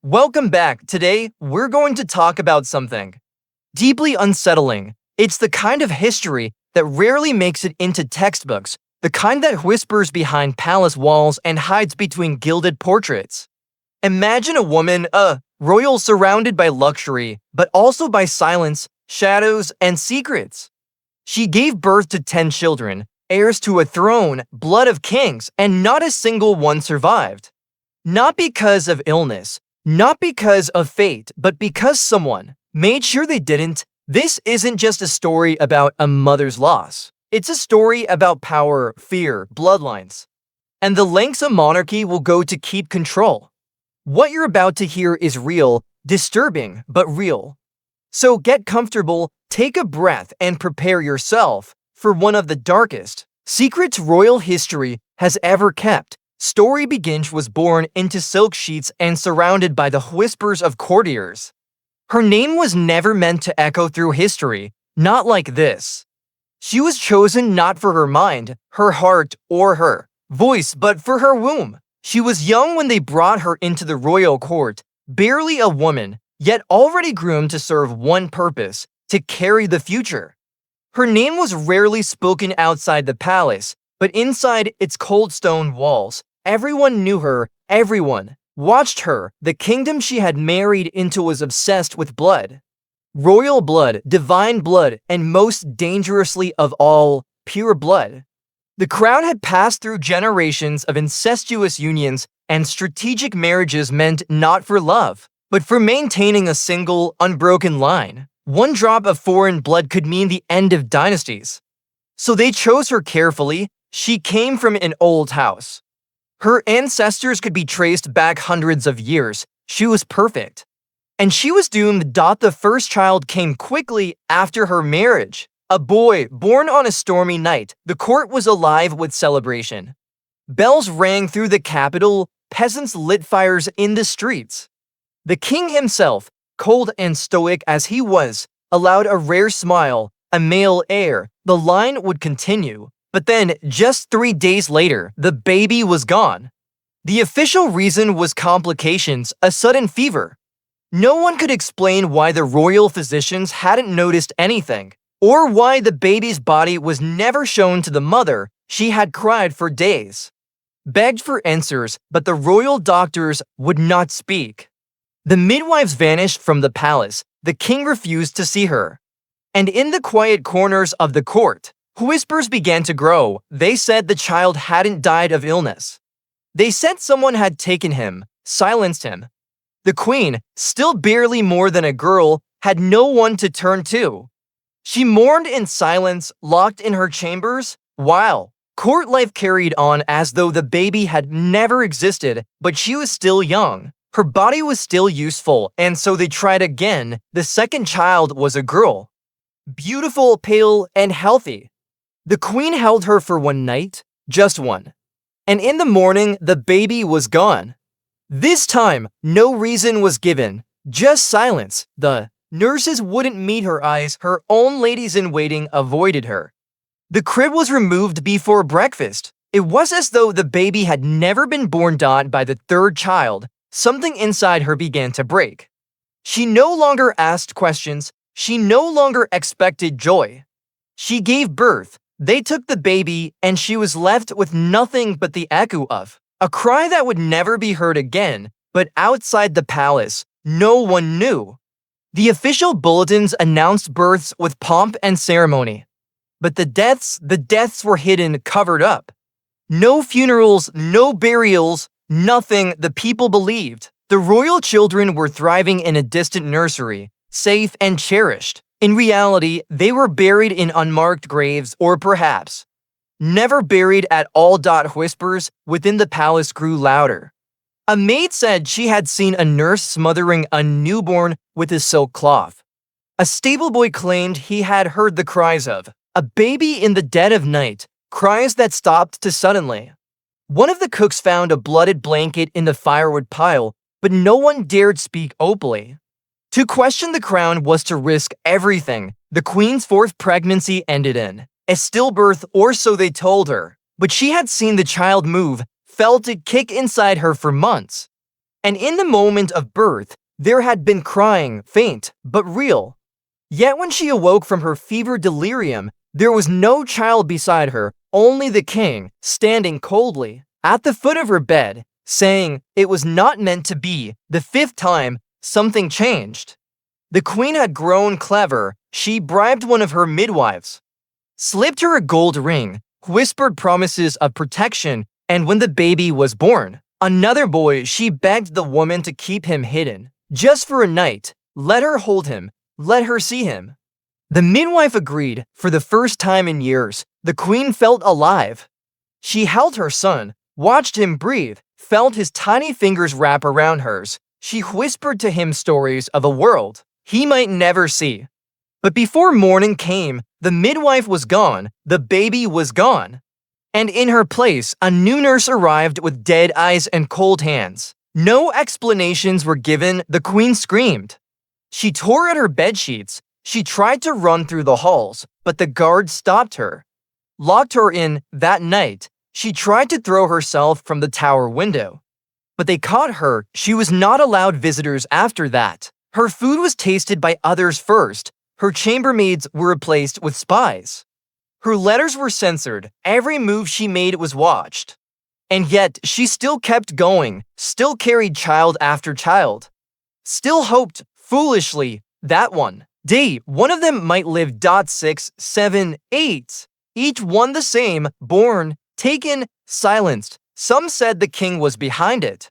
Welcome back. Today, we're going to talk about something deeply unsettling. It's the kind of history that rarely makes it into textbooks, the kind that whispers behind palace walls and hides between gilded portraits. Imagine a woman, a royal surrounded by luxury, but also by silence, shadows, and secrets. She gave birth to 10 children, heirs to a throne, blood of kings, and not a single one survived. Not because of illness, not because of fate, but because someone made sure they didn't. This isn't just a story about a mother's loss. It's a story about power, fear, bloodlines, and the lengths a monarchy will go to keep control. What you're about to hear is real, disturbing, but real. So get comfortable, take a breath, and prepare yourself for one of the darkest secrets royal history has ever kept. Story Begins was born into silk sheets and surrounded by the whispers of courtiers. Her name was never meant to echo through history, not like this. She was chosen not for her mind, her heart, or her voice, but for her womb. She was young when they brought her into the royal court, barely a woman, yet already groomed to serve one purpose, to carry the future. Her name was rarely spoken outside the palace, but inside its cold stone walls, everyone knew her, everyone watched her. The kingdom she had married into was obsessed with blood. Royal blood, divine blood, and most dangerously of all, pure blood. The crown had passed through generations of incestuous unions and strategic marriages meant not for love, but for maintaining a single, unbroken line. One drop of foreign blood could mean the end of dynasties. So they chose her carefully. She came from an old house. Her ancestors could be traced back hundreds of years. She was perfect. And she was doomed. The first child came quickly after her marriage. A boy born on a stormy night. The court was alive with celebration. Bells rang through the capital. Peasants lit fires in the streets. The king himself, cold and stoic as he was, allowed a rare smile, a male heir. The line would continue. But then, just 3 days later, the baby was gone. The official reason was complications, a sudden fever. No one could explain why the royal physicians hadn't noticed anything, or why the baby's body was never shown to the mother. She had cried for days, begged for answers, but the royal doctors would not speak. The midwives vanished from the palace. The king refused to see her. And in the quiet corners of the court, whispers began to grow. They said the child hadn't died of illness. They said someone had taken him, silenced him. The queen, still barely more than a girl, had no one to turn to. She mourned in silence, locked in her chambers, while court life carried on as though the baby had never existed, but she was still young. Her body was still useful, and so they tried again. The second child was a girl. Beautiful, pale, and healthy. The queen held her for one night, just one. And in the morning, the baby was gone. This time, no reason was given, just silence. The nurses wouldn't meet her eyes. Her own ladies-in-waiting avoided her. The crib was removed before breakfast. It was as though the baby had never been born. By the third child, something inside her began to break. She no longer asked questions. She no longer expected joy. She gave birth. They took the baby, and she was left with nothing but the echo of a cry that would never be heard again. But outside the palace, no one knew. The official bulletins announced births with pomp and ceremony. But the deaths were hidden, covered up. No funerals, no burials, nothing. The people believed the royal children were thriving in a distant nursery, safe and cherished. In reality, they were buried in unmarked graves, or perhaps never buried at all. Whispers within the palace grew louder. A maid said she had seen a nurse smothering a newborn with a silk cloth. A stable boy claimed he had heard the cries of a baby in the dead of night, cries that stopped too suddenly. One of the cooks found a blooded blanket in the firewood pile, but no one dared speak openly. To question the crown was to risk everything. The queen's fourth pregnancy ended in a stillbirth, or so they told her. But she had seen the child move, felt it kick inside her for months. And in the moment of birth, there had been crying, faint but real. Yet when she awoke from her fever delirium, there was no child beside her, only the king, standing coldly at the foot of her bed, saying it was not meant to be. The fifth time, something changed. The queen had grown clever. She bribed one of her midwives, slipped her a gold ring, whispered promises of protection, and when the baby was born, another boy, she begged the woman to keep him hidden. Just for a night, let her hold him, let her see him. The midwife agreed. For the first time in years, the queen felt alive. She held her son, watched him breathe, felt his tiny fingers wrap around hers. She whispered to him stories of a world he might never see. But before morning came, the midwife was gone, the baby was gone. And in her place, a new nurse arrived with dead eyes and cold hands. No explanations were given. The queen screamed. She tore at her bedsheets. She tried to run through the halls, but the guards stopped her, locked her in. That night, she tried to throw herself from the tower window, but they caught her. She was not allowed visitors after that. Her food was tasted by others first. Her chambermaids were replaced with spies. Her letters were censored. Every move she made was watched. And yet, she still kept going, still carried child after child, still hoped, foolishly, that one day, one of them might live. 6, 7, 8. Each one the same, born, taken, silenced. Some said the king was behind it,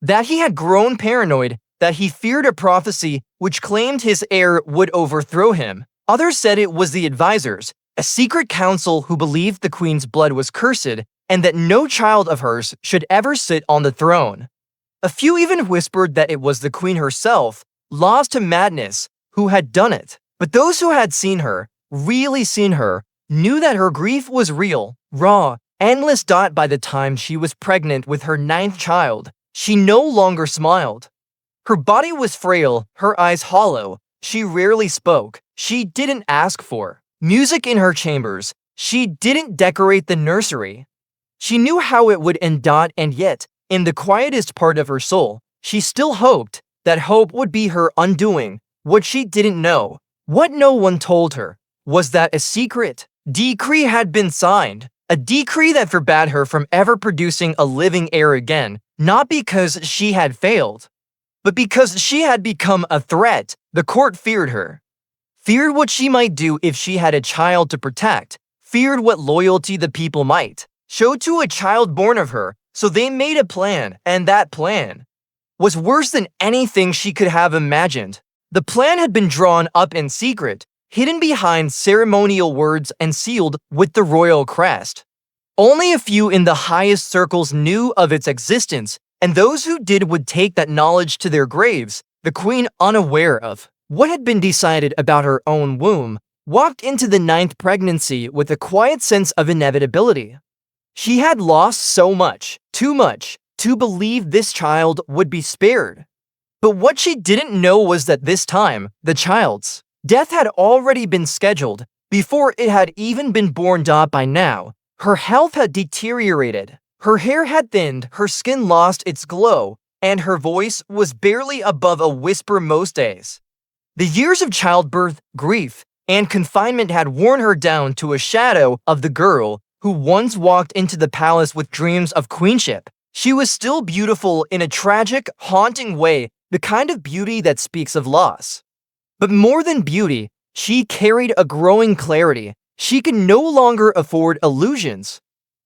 that he had grown paranoid, that he feared a prophecy which claimed his heir would overthrow him. Others said it was the advisors, a secret council who believed the queen's blood was cursed and that no child of hers should ever sit on the throne. A few even whispered that it was the queen herself, lost to madness, who had done it. But those who had seen her, really seen her, knew that her grief was real, raw, endless. By the time she was pregnant with her 9th child, she no longer smiled. Her body was frail, her eyes hollow. She rarely spoke. She didn't ask for music in her chambers. She didn't decorate the nursery. She knew how it would end. And yet, in the quietest part of her soul, she still hoped that hope would be her undoing. What she didn't know, what no one told her, was that a secret decree had been signed, a decree that forbade her from ever producing a living heir again, not because she had failed, but because she had become a threat. The court feared her, feared what she might do if she had a child to protect, feared what loyalty the people might show to a child born of her. So they made a plan, and that plan was worse than anything she could have imagined. The plan had been drawn up in secret, hidden behind ceremonial words and sealed with the royal crest. Only a few in the highest circles knew of its existence, and those who did would take that knowledge to their graves. The queen, unaware of what had been decided about her own womb, walked into the 9th pregnancy with a quiet sense of inevitability. She had lost so much, too much, to believe this child would be spared. But what she didn't know was that this time, the child's death had already been scheduled before it had even been born. By now, her health had deteriorated. Her hair had thinned, her skin lost its glow, and her voice was barely above a whisper most days. The years of childbirth, grief, and confinement had worn her down to a shadow of the girl who once walked into the palace with dreams of queenship. She was still beautiful in a tragic, haunting way, the kind of beauty that speaks of loss. But more than beauty, she carried a growing clarity. She could no longer afford illusions.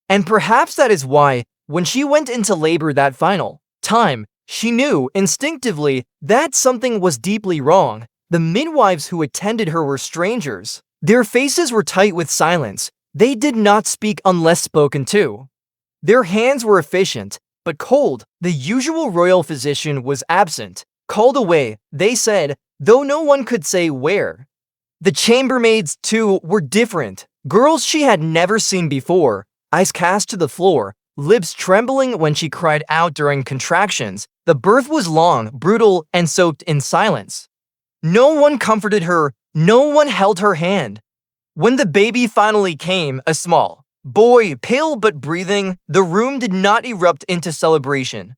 And perhaps that is why, when she went into labor that final time, she knew instinctively that something was deeply wrong. The midwives who attended her were strangers. Their faces were tight with silence. They did not speak unless spoken to. Their hands were efficient, but cold. The usual royal physician was absent, called away, they said, though no one could say where. The chambermaids, too, were different. Girls she had never seen before, eyes cast to the floor, lips trembling when she cried out during contractions. The birth was long, brutal, and soaked in silence. No one comforted her, no one held her hand. When the baby finally came, a small boy, pale but breathing, the room did not erupt into celebration.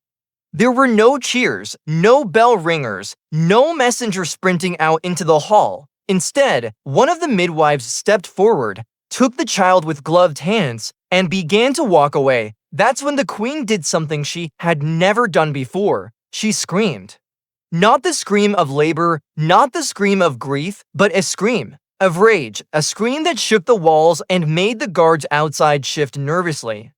There were no cheers, no bell ringers, no messenger sprinting out into the hall. Instead, one of the midwives stepped forward, took the child with gloved hands, and began to walk away. That's when the queen did something she had never done before. She screamed. Not the scream of labor, not the scream of grief, but a scream of rage, a scream that shook the walls and made the guards outside shift nervously.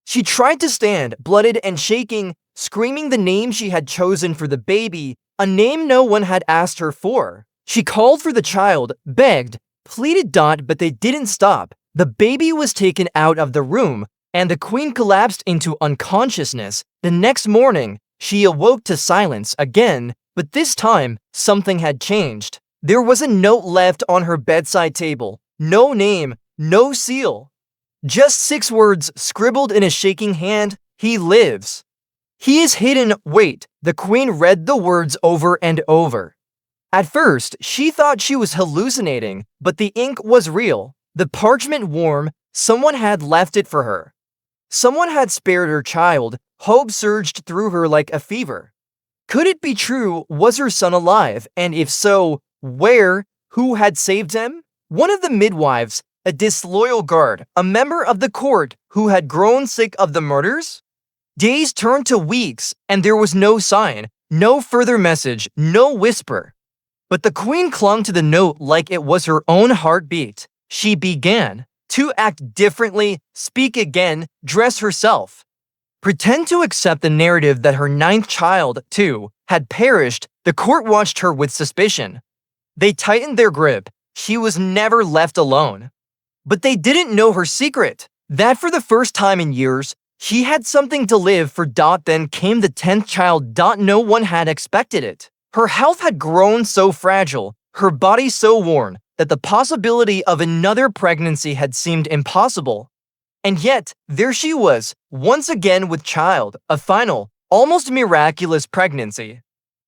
She tried to stand, blooded and shaking, screaming the name she had chosen for the baby, a name no one had asked her for. She called for the child, begged, pleaded, but they didn't stop. The baby was taken out of the room, and the queen collapsed into unconsciousness. The next morning, she awoke to silence again, but this time, something had changed. There was a note left on her bedside table. No name, no seal. Just 6 words scribbled in a shaking hand. He lives. He is hidden. Wait, the queen read the words over and over. At first, she thought she was hallucinating, but the ink was real. The parchment warm. Someone had left it for her. Someone had spared her child. Hope surged through her like a fever. Could it be true? Was her son alive? And if so, where? Who had saved him? One of the midwives, a disloyal guard, a member of the court who had grown sick of the murders? Days turned to weeks, and there was no sign, no further message, no whisper. But the queen clung to the note like it was her own heartbeat. She began to act differently, speak again, dress herself. Pretend to accept the narrative that her 9th child, too, had perished. The court watched her with suspicion. They tightened their grip. She was never left alone. But they didn't know her secret. That for the first time in years, she had something to live for. Then came the 10th child. No one had expected it. Her health had grown so fragile, her body so worn, that the possibility of another pregnancy had seemed impossible. And yet, there she was, once again with child, a final, almost miraculous pregnancy.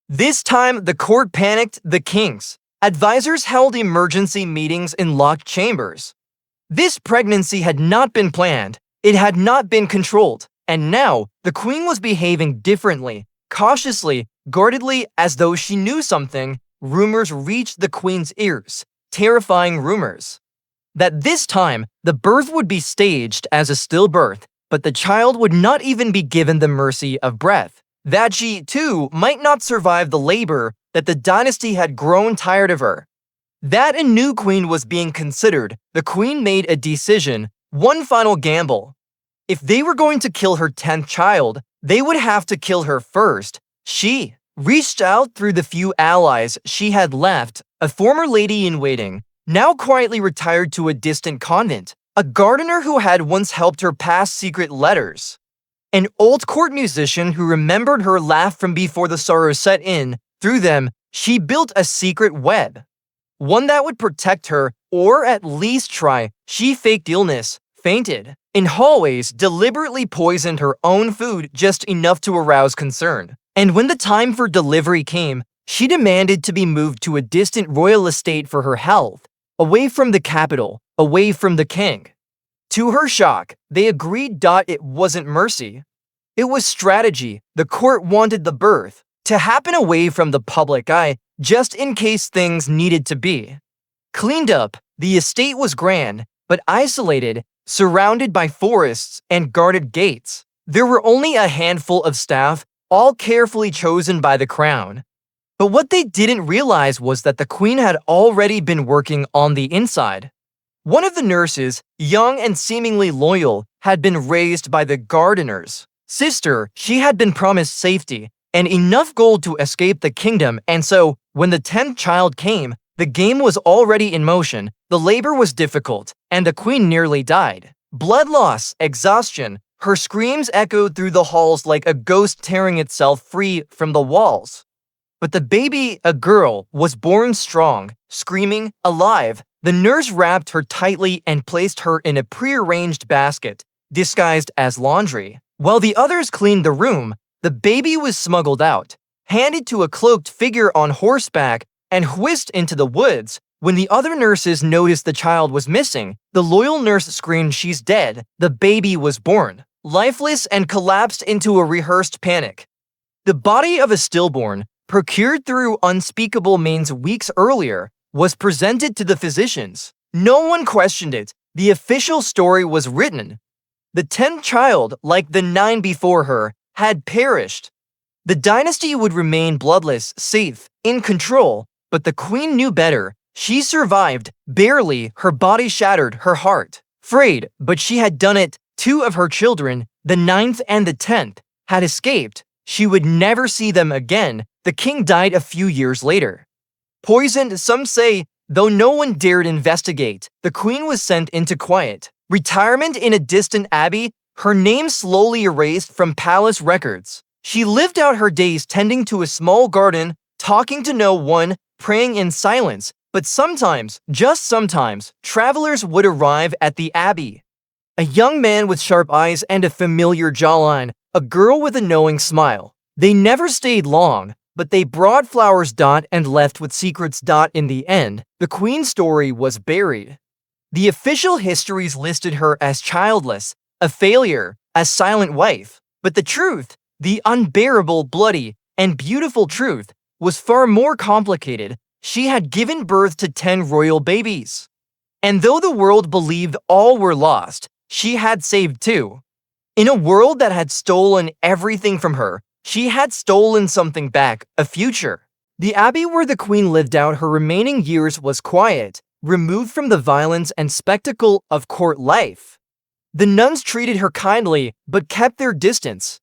This time, the court panicked. The king's advisors held emergency meetings in locked chambers. This pregnancy had not been planned, it had not been controlled, and now the queen was behaving differently, cautiously, guardedly, as though she knew something. Rumors reached the queen's ears, terrifying rumors, that this time the birth would be staged as a stillbirth, but the child would not even be given the mercy of breath, that she, too, might not survive the labor, that the dynasty had grown tired of her. That a new queen was being considered. The queen made a decision, one final gamble. If they were going to kill her 10th child, they would have to kill her first. She reached out through the few allies she had left, a former lady-in-waiting, now quietly retired to a distant convent, a gardener who had once helped her pass secret letters, an old court musician who remembered her laugh from before the sorrow set in. Through them, she built a secret web, one that would protect her, or at least try. She faked illness, fainted in hallways, deliberately poisoned her own food just enough to arouse concern. And when the time for delivery came, she demanded to be moved to a distant royal estate for her health, away from the capital, away from the king. To her shock, they agreed. It wasn't mercy. It was strategy. The court wanted the birth to happen away from the public eye, just in case things needed to be cleaned up. The estate was grand, but isolated, surrounded by forests and guarded gates. There were only a handful of staff, all carefully chosen by the crown. But what they didn't realize was that the queen had already been working on the inside. One of the nurses, young and seemingly loyal, had been raised by the gardener's sister. She had been promised safety and enough gold to escape the kingdom, and so, when the 10th child came, the game was already in motion. The labor was difficult, and the queen nearly died. Blood loss, exhaustion, her screams echoed through the halls like a ghost tearing itself free from the walls. But the baby, a girl, was born strong, screaming, alive. The nurse wrapped her tightly and placed her in a prearranged basket, disguised as laundry. While the others cleaned the room, the baby was smuggled out, handed to a cloaked figure on horseback, and whisked into the woods. When the other nurses noticed the child was missing, the loyal nurse screamed, "She's dead." The baby was born, lifeless, and collapsed into a rehearsed panic. The body of a stillborn, procured through unspeakable means weeks earlier, was presented to the physicians. No one questioned it. The official story was written. The 10th child, like the 9 before her, had perished. The dynasty would remain bloodless, safe, in control, but the queen knew better. She survived, barely, her body shattered, her heart frayed, but she had done it. 2 of her children, the 9th and the 10th, had escaped. She would never see them again. The king died a few years later. Poisoned, some say, though no one dared investigate. The queen was sent into quiet retirement in a distant abbey, her name slowly erased from palace records. She lived out her days tending to a small garden, talking to no one, praying in silence, but sometimes, just sometimes, travelers would arrive at the abbey. A young man with sharp eyes and a familiar jawline, a girl with a knowing smile. They never stayed long, but they brought flowers. And left with secrets. In the end, the queen's story was buried. The official histories listed her as childless, a failure, a silent wife. But the truth, the unbearable, bloody, and beautiful truth, was far more complicated. She had given birth to 10 royal babies. And though the world believed all were lost, she had saved 2. In a world that had stolen everything from her, she had stolen something back, a future. The abbey where the queen lived out her remaining years was quiet, removed from the violence and spectacle of court life. The nuns treated her kindly, but kept their distance.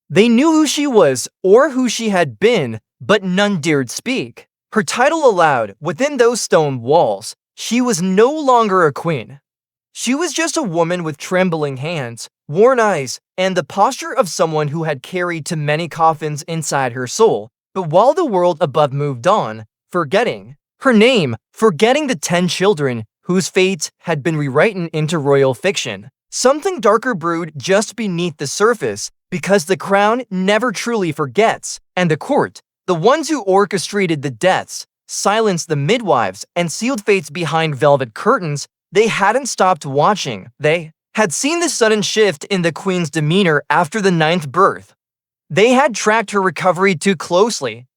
They knew who she was, or who she had been, but none dared speak. Her title allowed, within those stone walls, she was no longer a queen. She was just a woman with trembling hands, worn eyes, and the posture of someone who had carried too many coffins inside her soul. But while the world above moved on, forgetting her name, forgetting the 10 children whose fates had been rewritten into royal fiction, something darker brewed just beneath the surface, because the crown never truly forgets, and the court, the ones who orchestrated the deaths, silenced the midwives, and sealed fates behind velvet curtains, they hadn't stopped watching. They had seen the sudden shift in the queen's demeanor after the 9th birth. They had tracked her recovery too closely.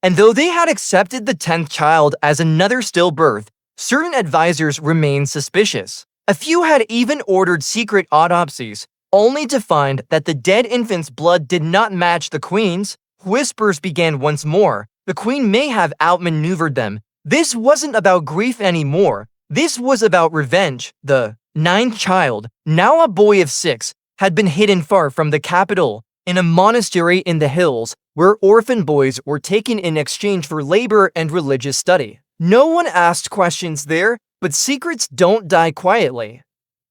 And though they had accepted the 10th child as another stillbirth, certain advisors remained suspicious. A few had even ordered secret autopsies, only to find that the dead infant's blood did not match the queen's. Whispers began once more. The queen may have outmaneuvered them. This wasn't about grief anymore. This was about revenge. The 9th child, now a boy of 6, had been hidden far from the capital, in a monastery in the hills, where orphan boys were taken in exchange for labor and religious study. No one asked questions there, but secrets don't die quietly.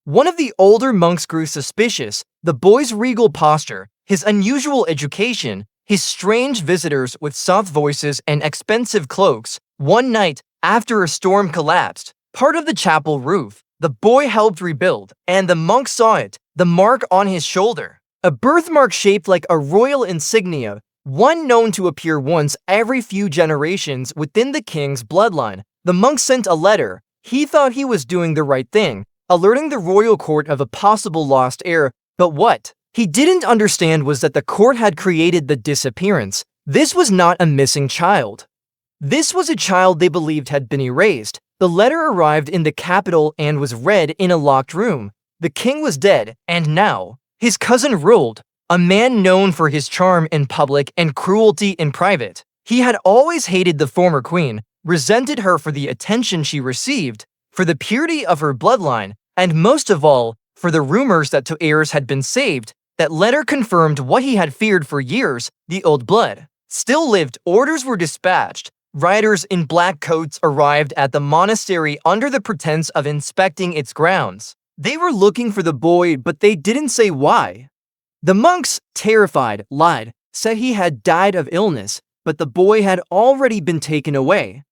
One of the older monks grew suspicious. The boy's regal posture, his unusual education, his strange visitors with soft voices and expensive cloaks. One night, after a storm collapsed part of the chapel roof, the boy helped rebuild, and the monk saw it, the mark on his shoulder. A birthmark shaped like a royal insignia, one known to appear once every few generations within the king's bloodline. The monk sent a letter. He thought he was doing the right thing, alerting the royal court of a possible lost heir. But what he didn't understand was that the court had created the disappearance. This was not a missing child. This was a child they believed had been erased. The letter arrived in the capital and was read in a locked room. The king was dead, and now his cousin ruled, a man known for his charm in public and cruelty in private. He had always hated the former queen, resented her for the attention she received, for the purity of her bloodline, and most of all, for the rumors that two heirs had been saved. That letter confirmed what he had feared for years. The old blood still lived. Orders were dispatched. Riders in black coats arrived at the monastery under the pretense of inspecting its grounds. They were looking for the boy, but they didn't say why. The monks, terrified, lied, said he had died of illness, but the boy had already been taken away.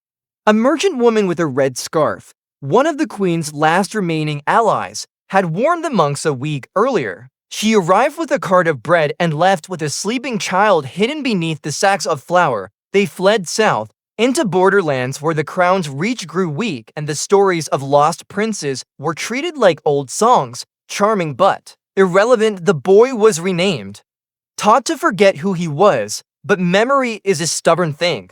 A merchant woman with a red scarf, one of the queen's last remaining allies, had warned the monks a week earlier. She arrived with a cart of bread and left with a sleeping child hidden beneath the sacks of flour. They fled south, into borderlands where the crown's reach grew weak and the stories of lost princes were treated like old songs, charming but irrelevant. The boy was renamed, taught to forget who he was, but memory is a stubborn thing.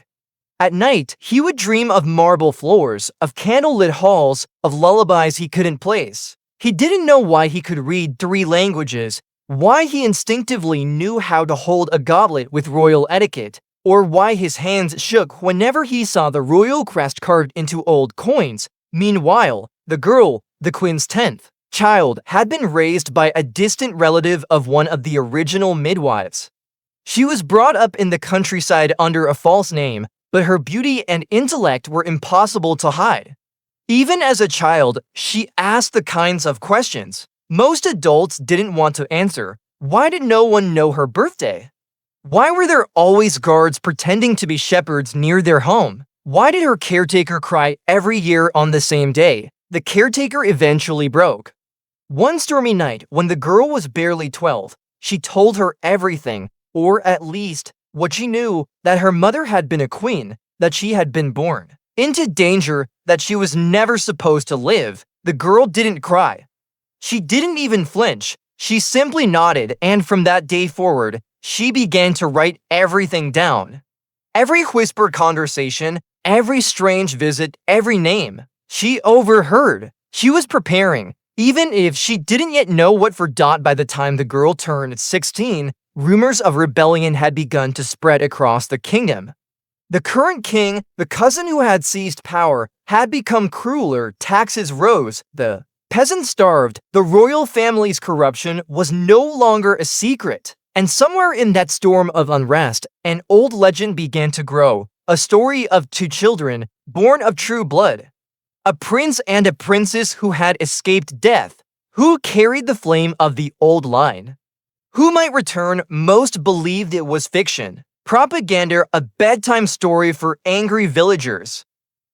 At night, he would dream of marble floors, of candlelit halls, of lullabies he couldn't place. He didn't know why he could read 3 languages, why he instinctively knew how to hold a goblet with royal etiquette, or why his hands shook whenever he saw the royal crest carved into old coins. Meanwhile, the girl, the queen's 10th child, had been raised by a distant relative of one of the original midwives. She was brought up in the countryside under a false name, but her beauty and intellect were impossible to hide. Even as a child, she asked the kinds of questions most adults didn't want to answer. Why did no one know her birthday? Why were there always guards pretending to be shepherds near their home? Why did her caretaker cry every year on the same day? The caretaker eventually broke. One stormy night, when the girl was barely 12, she told her everything, or at least what she knew, that her mother had been a queen, that she had been born into danger, that she was never supposed to live. The girl didn't cry. She didn't even flinch. She simply nodded, and from that day forward, she began to write everything down. Every whispered conversation, every strange visit, every name. She overheard. She was preparing. Even if she didn't yet know what for. By the time the girl turned 16, rumors of rebellion had begun to spread across the kingdom. The current king, the cousin who had seized power, had become crueler. Taxes rose. The peasants starved. The royal family's corruption was no longer a secret. And somewhere in that storm of unrest, an old legend began to grow. A story of 2 children, born of true blood. A prince and a princess who had escaped death. Who carried the flame of the old line? Who might return? Most believed it was fiction. Propaganda, a bedtime story for angry villagers.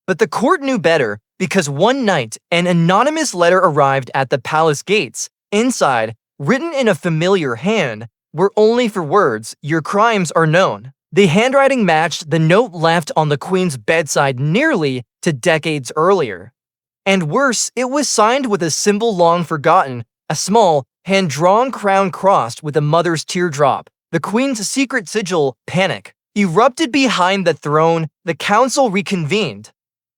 But the court knew better, because one night, an anonymous letter arrived at the palace gates. Inside, written in a familiar hand, were only 4 words: "Your crimes are known." The handwriting matched the note left on the queen's bedside nearly 2 decades earlier. And worse, it was signed with a symbol long forgotten, a small, hand-drawn crown crossed with a mother's teardrop. The queen's secret sigil. Panic erupted behind the throne. The council reconvened.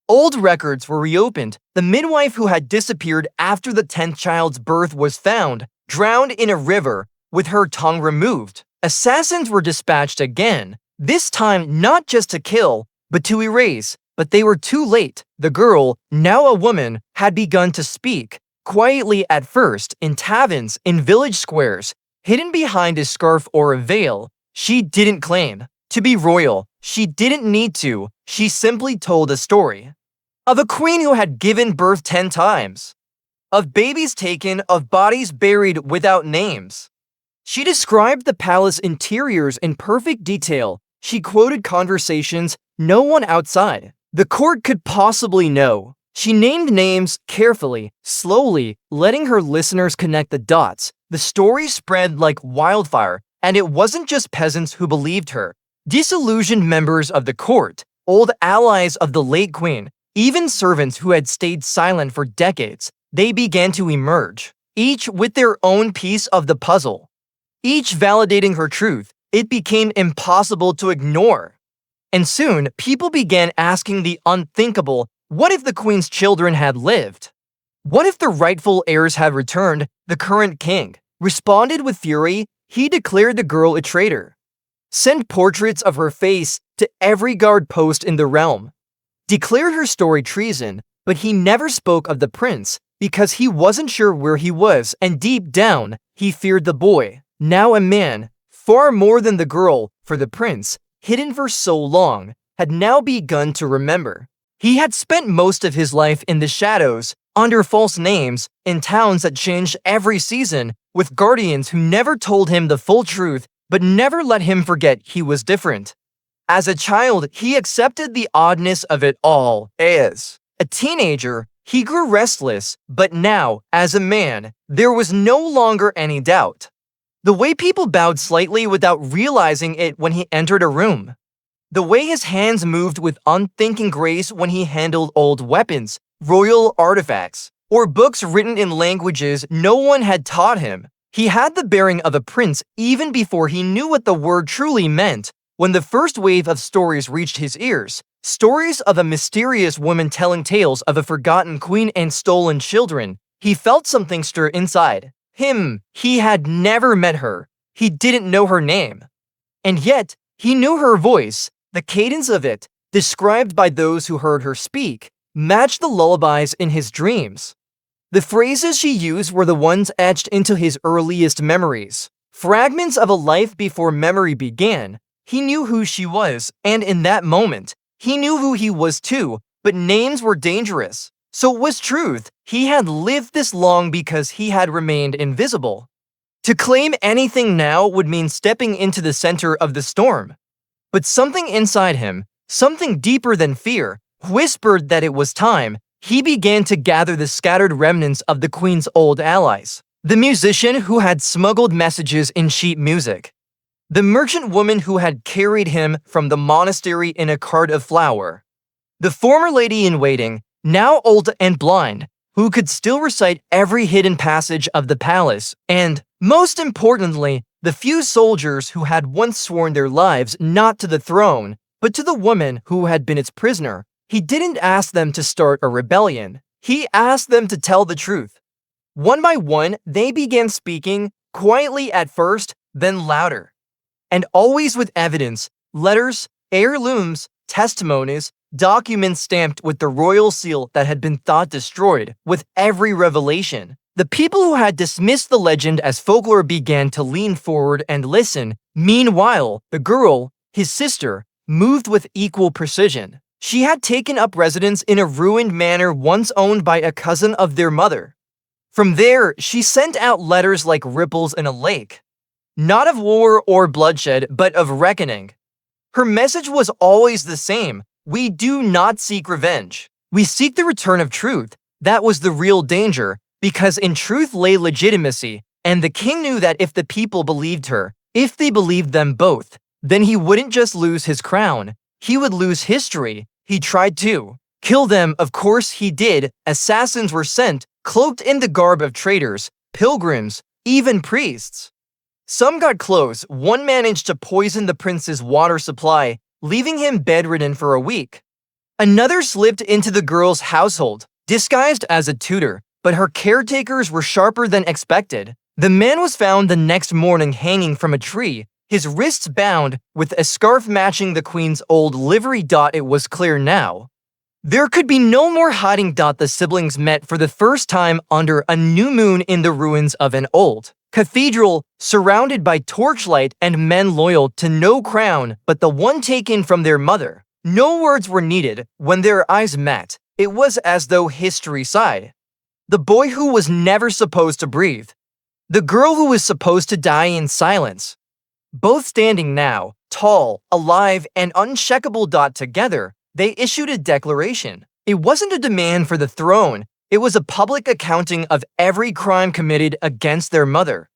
Old records were reopened. The midwife who had disappeared after the 10th child's birth was found, drowned in a river, with her tongue removed. Assassins were dispatched again, this time not just to kill, but to erase. But they were too late. The girl, now a woman, had begun to speak, quietly at first, in taverns, in village squares, hidden behind a scarf or a veil. She didn't claim to be royal. She didn't need to. She simply told a story of a queen who had given birth 10 times, of babies taken, of bodies buried without names. She described the palace interiors in perfect detail. She quoted conversations no one outside the court could possibly know. She named names carefully, slowly, letting her listeners connect the dots. The story spread like wildfire, and it wasn't just peasants who believed her. Disillusioned members of the court, old allies of the late queen, even servants who had stayed silent for decades, they began to emerge, each with their own piece of the puzzle, each validating her truth. It became impossible to ignore. And soon, people began asking the unthinkable: what if the queen's children had lived? What if the rightful heirs had returned? The current king responded with fury. He declared the girl a traitor, sent portraits of her face to every guard post in the realm, declared her story treason, but he never spoke of the prince because he wasn't sure where he was, and deep down, he feared the boy, now a man, far more than the girl, for the prince, hidden for so long, had now begun to remember. He had spent most of his life in the shadows, under false names, in towns that changed every season, with guardians who never told him the full truth, but never let him forget he was different. As a child, he accepted the oddness of it all. As a teenager, he grew restless, but now, as a man, there was no longer any doubt. The way people bowed slightly without realizing it when he entered a room. The way his hands moved with unthinking grace when he handled old weapons, royal artifacts, or books written in languages no one had taught him. He had the bearing of a prince even before he knew what the word truly meant. When the first wave of stories reached his ears, stories of a mysterious woman telling tales of a forgotten queen and stolen children, he felt something stir inside him. He had never met her. He didn't know her name. And yet, he knew her voice. The cadence of it, described by those who heard her speak, matched the lullabies in his dreams. The phrases she used were the ones etched into his earliest memories. Fragments of a life before memory began. He knew who she was, and in that moment, he knew who he was too, but names were dangerous. So it was truth. He had lived this long because he had remained invisible. To claim anything now would mean stepping into the center of the storm. But something inside him, something deeper than fear, whispered that it was time. He began to gather the scattered remnants of the queen's old allies. The musician who had smuggled messages in sheet music. The merchant woman who had carried him from the monastery in a cart of flour. The former lady-in-waiting, now old and blind, who could still recite every hidden passage of the palace, and, most importantly, the few soldiers who had once sworn their lives not to the throne, but to the woman who had been its prisoner. He didn't ask them to start a rebellion. He asked them to tell the truth. One by one, they began speaking, quietly at first, then louder. And always with evidence, letters, heirlooms, testimonies, documents stamped with the royal seal that had been thought destroyed with every revelation. The people who had dismissed the legend as folklore began to lean forward and listen. Meanwhile, the girl, his sister, moved with equal precision. She had taken up residence in a ruined manor once owned by a cousin of their mother. From there, she sent out letters like ripples in a lake. Not of war or bloodshed, but of reckoning. Her message was always the same. We do not seek revenge. We seek the return of truth. That was the real danger, because in truth lay legitimacy, and the king knew that if the people believed her, if they believed them both, then he wouldn't just lose his crown, he would lose history. He tried to kill them, of course he did. Assassins were sent, cloaked in the garb of traitors, pilgrims, even priests. Some got close. One managed to poison the prince's water supply, leaving him bedridden for a week. Another slipped into the girl's household, disguised as a tutor, but her caretakers were sharper than expected. The man was found the next morning hanging from a tree, his wrists bound with a scarf matching the queen's old livery. It was clear now. There could be no more hiding. The siblings met for the first time under a new moon in the ruins of an old cathedral, surrounded by torchlight and men loyal to no crown but the one taken from their mother. No words were needed. When their eyes met, it was as though history sighed. The boy who was never supposed to breathe. The girl who was supposed to die in silence. Both standing now, tall, alive, and uncheckable. Together, they issued a declaration. It wasn't a demand for the throne. It was a public accounting of every crime committed against their mother.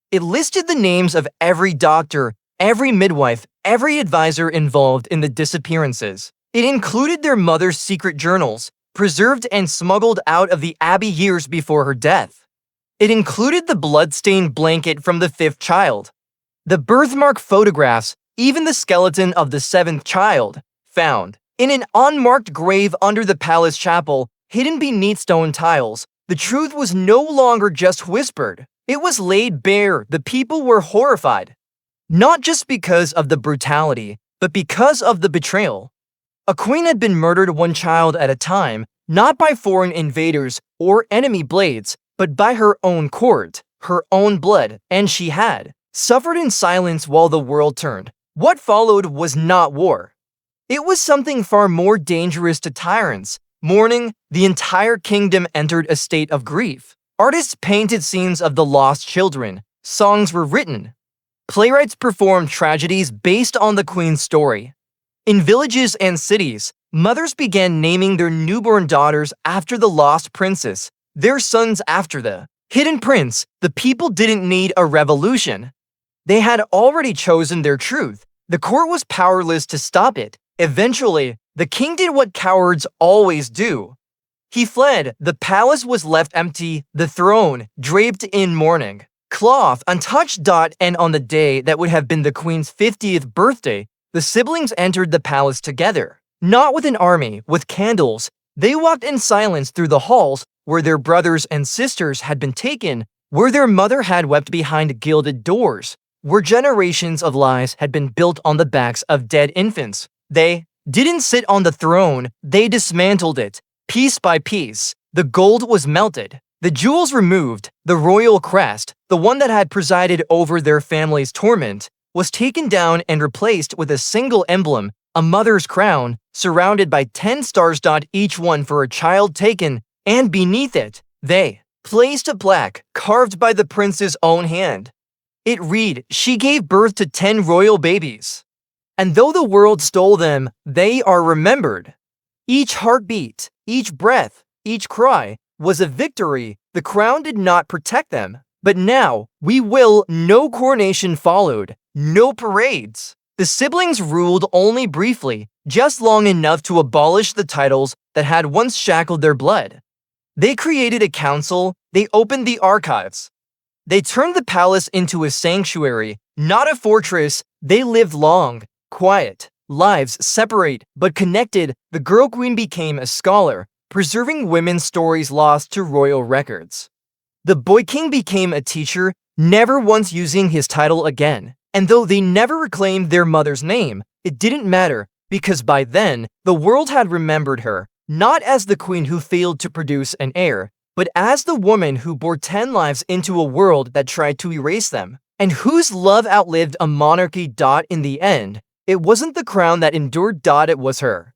It listed the names of every doctor, every midwife, every advisor involved in the disappearances. It included their mother's secret journals, preserved and smuggled out of the abbey years before her death. It included the blood-stained blanket from the fifth child, the birthmark photographs, even the skeleton of the seventh child, found in an unmarked grave under the palace chapel, hidden beneath stone tiles. The truth was no longer just whispered. It was laid bare. The people were horrified. Not just because of the brutality, but because of the betrayal. A queen had been murdered one child at a time, not by foreign invaders or enemy blades, but by her own court, her own blood, and she had suffered in silence while the world turned. What followed was not war. It was something far more dangerous to tyrants. Mourning, the entire kingdom entered a state of grief. Artists painted scenes of the lost children. Songs were written. Playwrights performed tragedies based on the queen's story. In villages and cities, mothers began naming their newborn daughters after the lost princess, their sons after the hidden prince. The people didn't need a revolution. They had already chosen their truth. The court was powerless to stop it. Eventually, the king did what cowards always do. He fled. The palace was left empty, the throne draped in mourning, cloth untouched. And on the day that would have been the queen's 50th birthday, The siblings entered the palace together, not with an army, with candles. They walked in silence through the halls where their brothers and sisters had been taken, where their mother had wept behind gilded doors, where generations of lies had been built on the backs of dead infants. They didn't sit on the throne, they dismantled it, piece by piece. The gold was melted, the jewels removed, the royal crest, the one that had presided over their family's torment, was taken down and replaced with a single emblem, a mother's crown, surrounded by 10 stars. Each one for a child taken, and beneath it, they placed a plaque carved by the prince's own hand. It read, "She gave birth to 10 royal babies. And though the world stole them, they are remembered." Each heartbeat, each breath, each cry was a victory. The crown did not protect them. But now, we will. No coronation followed, no parades. The siblings ruled only briefly, just long enough to abolish the titles that had once shackled their blood. They created a council, they opened the archives. They turned the palace into a sanctuary, not a fortress. They lived long, quiet lives, separate but connected. The girl queen became a scholar, preserving women's stories lost to royal records. The boy king became a teacher, never once using his title again. And though they never reclaimed their mother's name, it didn't matter, because by then, the world had remembered her, not as the queen who failed to produce an heir, but as the woman who bore 10 lives into a world that tried to erase them, and whose love outlived a monarchy. In the end, it wasn't the crown that endured. It was her.